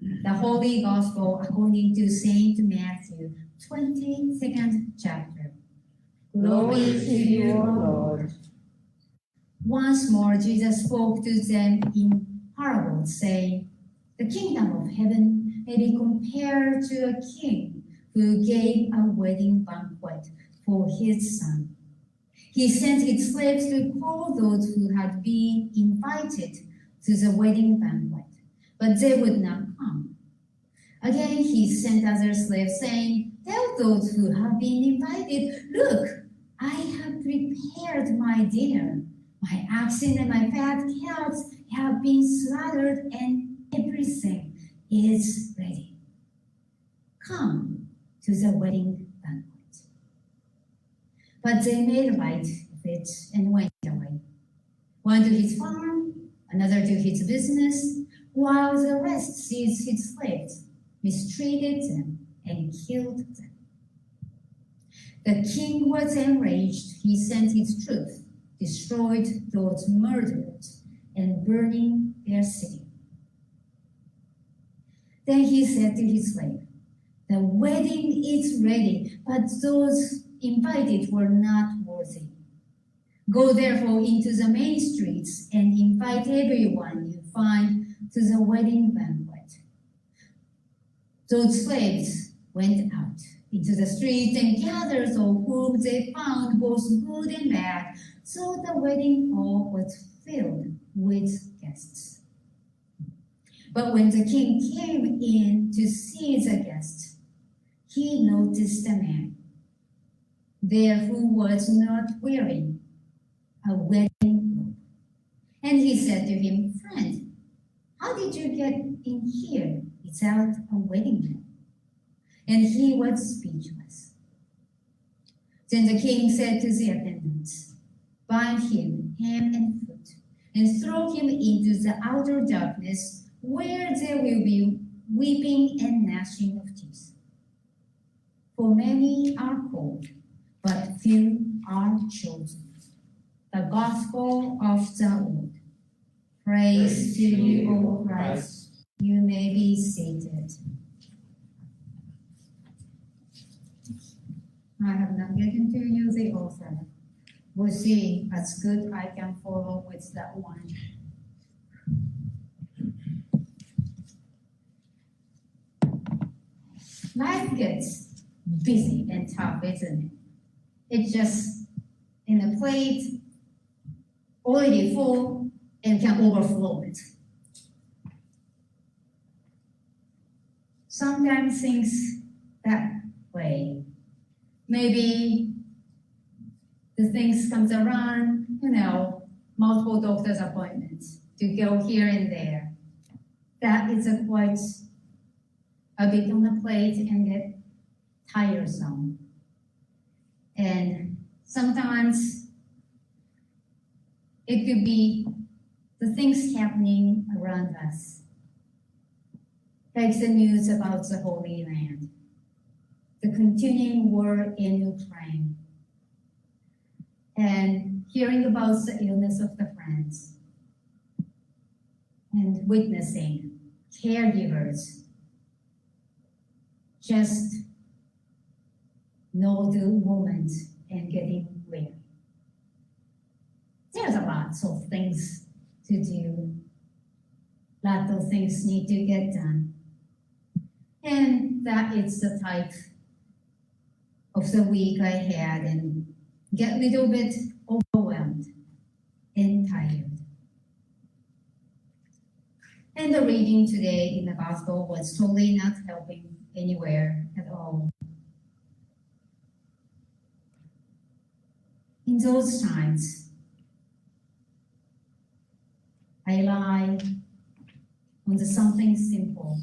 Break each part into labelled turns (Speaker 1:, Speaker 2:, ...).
Speaker 1: The Holy Gospel according to Saint Matthew, 22nd chapter.
Speaker 2: Glory to you, O Lord.
Speaker 1: Once more Jesus spoke to them in parables, saying, "The kingdom of heaven may be compared to a king who gave a wedding banquet for his son. He sent his slaves to call those who had been invited to the wedding banquet, but they would not come. Again, he sent other slaves, saying, 'Tell those who have been invited, look, I have prepared my dinner. My oxen and my fat calves have been slaughtered, and everything is ready. Come to the wedding banquet.' But they made light of it and went away, one to his farm, another to his business, while the rest seized his slaves, mistreated them, and killed them. The king was enraged. He sent his troops, destroyed those murderers, and burning their city. Then he said to his slave, 'The wedding is ready, but those invited were not worthy. Go therefore into the main streets and invite everyone you find to the wedding banquet.' Those slaves went out into the streets and gathered all whom they found, both good and bad, so the wedding hall was filled with guests. But when the king came in to see the guests, he noticed a man there who was not wearing a wedding robe. And he said to him, 'Friend, how did you get in here without a wedding robe?' And he was speechless. Then the king said to the attendants, 'Bind him hand and foot, and throw him into the outer darkness, where there will be weeping and gnashing of teeth. For many are called, but few are chosen.'" The Gospel of the Lord. Praise to you, O Christ. You may be seated. I have not given to you the author. We'll see as good I can follow with that one. Life gets busy and tough, isn't it? It's just in a plate, already full, and can overflow it. Sometimes things that way. Maybe the things comes around, multiple doctor's appointments to go here and there. That is quite a bit on the plate and get tiresome. And sometimes it could be the things happening around us, like the news about the Holy Land, the continuing war in Ukraine, and hearing about the illness of the friends, and witnessing caregivers just know the moment and getting weary. There's a lot of things to do. Lot of things need to get done. And that is the type of the week I had, and get a little bit overwhelmed and tired. And the reading today in the gospel was totally not helping anywhere at all. In those times, I rely on something simple,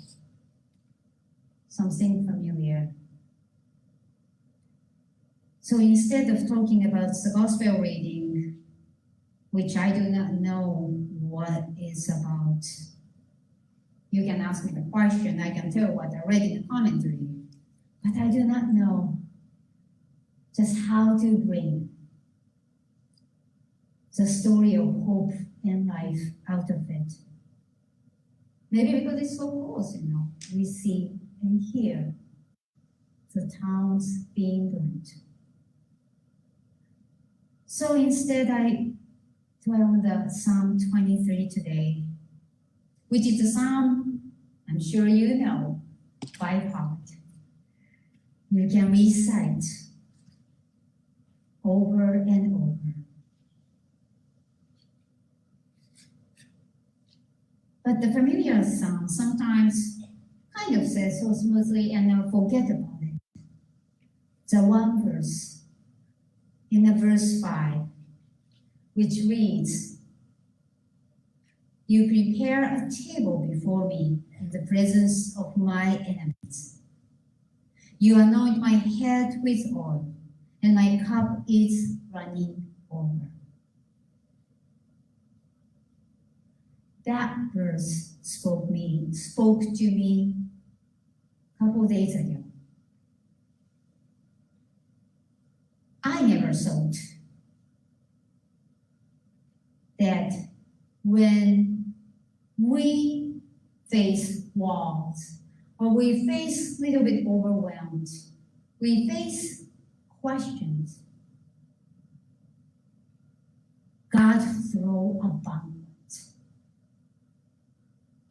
Speaker 1: something familiar. So instead of talking about the gospel reading, which I do not know what it's about, you can ask me the question, I can tell what I read in the commentary, but I do not know just how to bring the story of hope and life out of it. Maybe because it's so close, we see and hear the towns being burnt. So instead, I dwell on the Psalm 23 today, which is a psalm I'm sure you know by heart. You can recite over and over. But the familiar psalm sometimes kind of says so smoothly and I forget about it. The one verse in the verse 5, which reads, "You prepare a table before me in the presence of my enemies. You anoint my head with oil, and my cup is running over." That verse spoke to me a couple days ago. I never thought that when we face walls or we face a little bit overwhelmed, we face questions, God throw a banquet.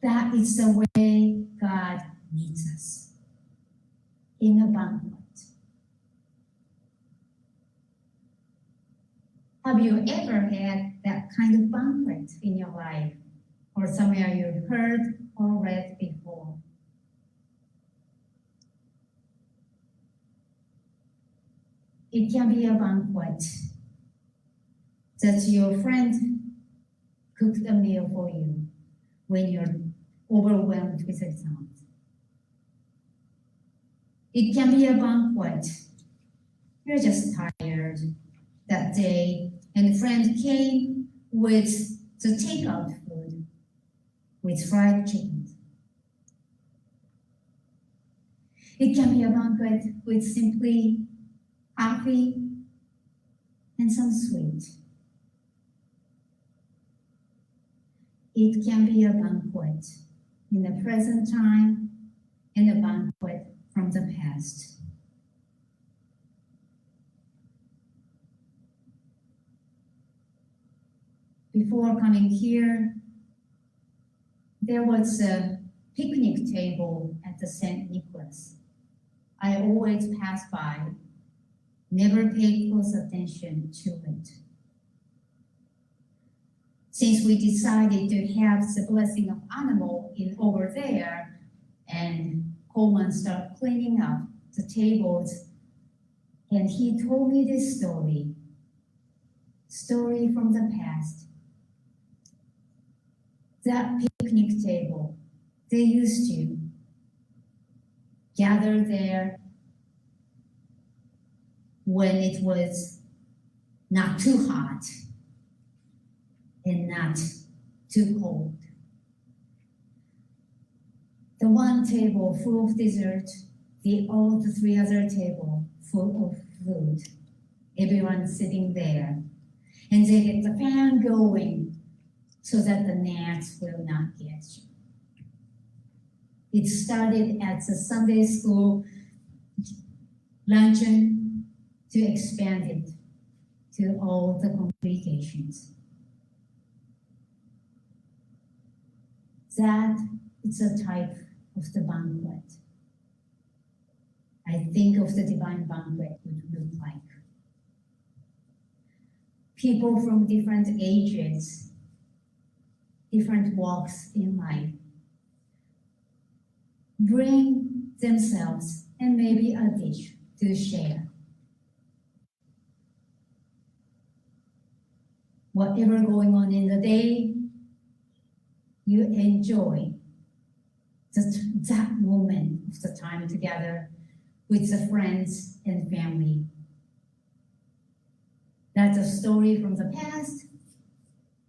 Speaker 1: That is the way God meets us, in a banquet. Have you ever had that kind of banquet in your life, or somewhere you've heard or read before? It can be a banquet that your friend cooked a meal for you when you're overwhelmed with exams. It can be a banquet. You're just tired that day, and a friend came with the takeout food, with fried chicken. It can be a banquet with simply coffee and some sweet. It can be a banquet in the present time and a banquet from the past. Before coming here, there was a picnic table at the St. Nicholas. I always pass by, never paid close attention to it. Since we decided to have the blessing of animal in over there, and Coleman started cleaning up the tables, and he told me this story from the past. That picnic table, they used to gather there when it was not too hot and not too cold. The one table full of dessert, all the three other tables full of food. Everyone sitting there. And they get the fan going so that the gnats will not get you. It started at the Sunday school luncheon to expand it to all the congregations. That is a type of the banquet I think of the divine banquet would look like. People from different ages, different walks in life, bring themselves and maybe a dish to share. Whatever going on in the day, you enjoy that moment of the time together with the friends and family. That's a story from the past,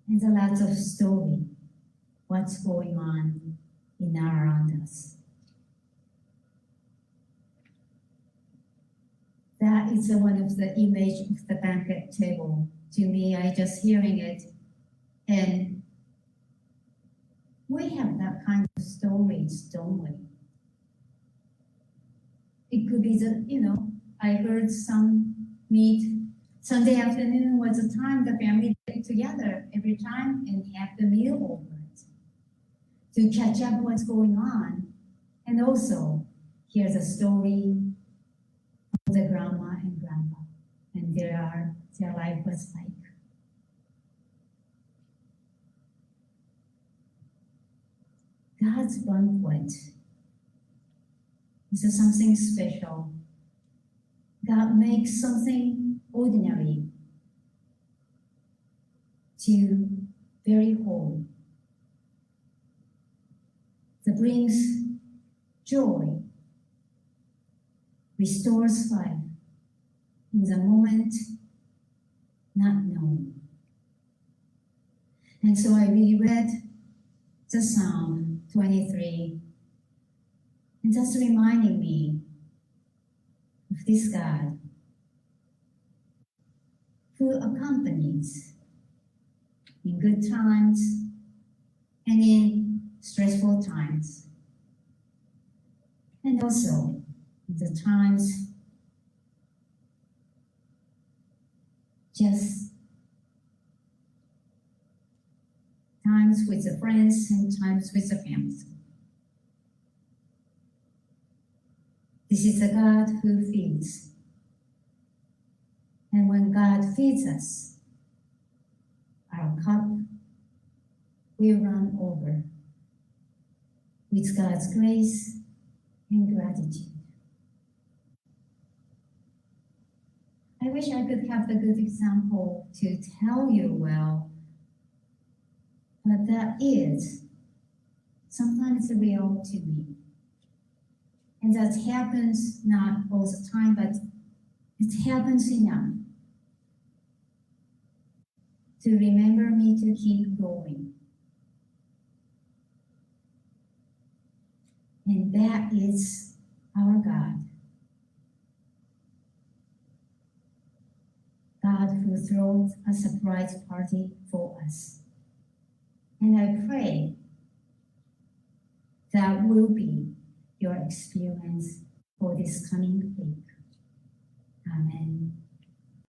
Speaker 1: and a lot of story, what's going on in around us. That is one of the image of the banquet table. To me, I just hearing it, and We have that kind of stories, don't we? It could be I heard some meet Sunday afternoon was the time the family get together every time and have the meal over it to catch up what's going on. And also, here's a story of the grandma and grandpa and their life was like. God's banquet is something special. God makes something ordinary to very holy. That brings joy, restores life in the moment not known. And so I reread the Psalm 23, and just reminding me of this God who accompanies in good times and in stressful times, and also the times just times with the friends and times with the families. This is a God who feeds. And when God feeds us, our cup will run over with God's grace and gratitude. I wish I could have the good example to tell you well, but that is sometimes real to me. And that happens not all the time, but it happens enough to remember me to keep going. And that is our God. God who throws a surprise party for us. And I pray that will be your experience for this coming week. Amen.